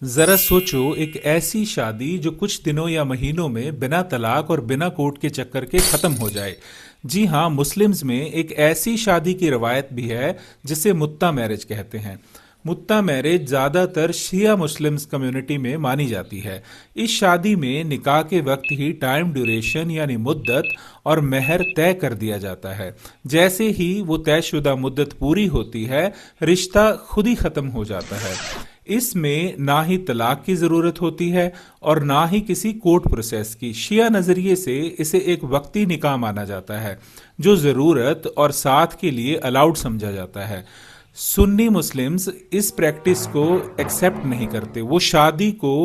जरा सोचो, एक ऐसी शादी जो कुछ दिनों या महीनों में बिना तलाक और बिना कोर्ट के चक्कर के खत्म हो जाए। जी हाँ, मुस्लिम्स में एक ऐसी शादी की रवायत भी है जिसे मुत्ता मैरिज कहते हैं। मुत्ता मैरिज ज्यादातर शिया मुस्लिम्स कम्युनिटी में मानी जाती है। इस शादी में निकाह के वक्त ही टाइम ड्यूरेशन यानी मुद्दत और महर तय कर दिया जाता है। जैसे ही वो तयशुदा मुद्दत पूरी होती है, रिश्ता खुद ही खत्म हो जाता है। इसमें ना ही तलाक की जरूरत होती है और ना ही किसी कोर्ट प्रोसेस की। शिया नजरिए से इसे एक वक्ती निकाह माना जाता है जो जरूरत और साथ के लिए अलाउड समझा जाता है। सुन्नी मुस्लिम्स इस प्रैक्टिस को एक्सेप्ट नहीं करते। वो शादी को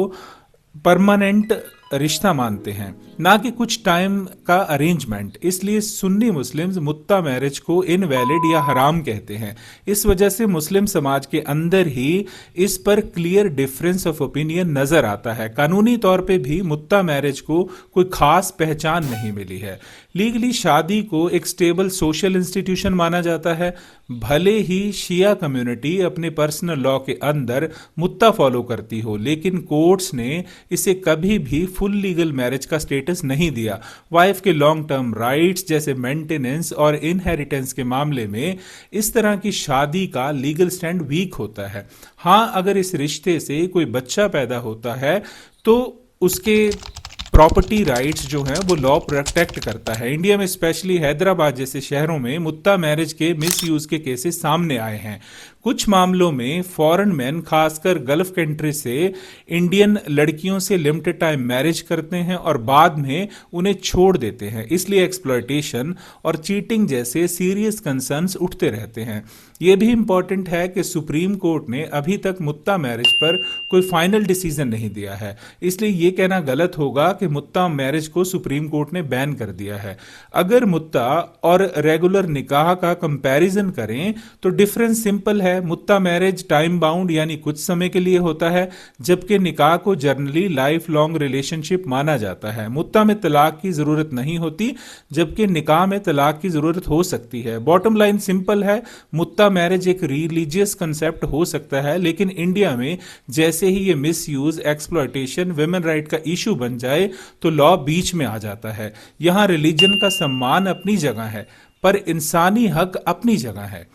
परमानेंट रिश्ता मानते हैं, ना कि कुछ टाइम का अरेंजमेंट। इसलिए सुन्नी मुस्लिम्स मुत्ता मैरिज को इनवैलिड या हराम कहते हैं। इस वजह से मुस्लिम समाज के अंदर ही इस पर क्लियर डिफरेंस ऑफ ओपिनियन नजर आता है। कानूनी तौर पे भी मुत्ता मैरिज को कोई खास पहचान नहीं मिली है। लीगली शादी को एक स्टेबल सोशल इंस्टीट्यूशन माना जाता है। भले ही शिया कम्युनिटी अपने पर्सनल लॉ के अंदर मुत्ता फॉलो करती हो, लेकिन कोर्ट्स ने इसे कभी भी फुल लीगल मैरिज का स्टेटस नहीं दिया। वाइफ के लॉन्ग टर्म राइट्स जैसे मेंटेनेंस और इनहेरिटेंस के मामले में इस तरह की शादी का लीगल स्टैंड वीक होता है। हाँ, अगर इस रिश्ते से कोई बच्चा पैदा होता है तो उसके प्रॉपर्टी राइट्स जो हैं वो लॉ प्रोटेक्ट करता है। इंडिया में स्पेशली हैदराबाद जैसे शहरों में मुत्ता मैरिज के मिस यूज के केसेस सामने आए हैं। कुछ मामलों में फॉरेन मैन खासकर गल्फ कंट्री से इंडियन लड़कियों से लिमिटेड टाइम मैरिज करते हैं और बाद में उन्हें छोड़ देते हैं। इसलिए एक्सप्लॉयटेशन और चीटिंग जैसे सीरियस कंसर्न्स उठते रहते हैं। यह भी इंपॉर्टेंट है कि सुप्रीम कोर्ट ने अभी तक मुत्ता मैरिज पर कोई फाइनल डिसीजन नहीं दिया है। इसलिए यह कहना गलत होगा कि मुत्ता मैरिज को सुप्रीम कोर्ट ने बैन कर दिया है। अगर मुत्ता और रेगुलर निकाह का कंपैरिजन करें तो डिफरेंस सिंपल है। मुत्ता मैरिज टाइम बाउंड यानी कुछ समय के लिए होता है, जबकि निकाह को जनरली लाइफ लॉन्ग रिलेशनशिप माना जाता है। मुत्ता में तलाक की जरूरत नहीं होती, जबकि निकाह में तलाक की जरूरत हो सकती है। बॉटम लाइन सिंपल है, मुत्ता मैरिज एक रिलीजियस कंसेप्ट हो सकता है, लेकिन इंडिया में जैसे ही ये miss use, exploitation, women right का इशू बन जाए तो लॉ बीच में आ जाता है। यहां रिलीजन का सम्मान अपनी जगह है, पर इंसानी हक अपनी जगह है।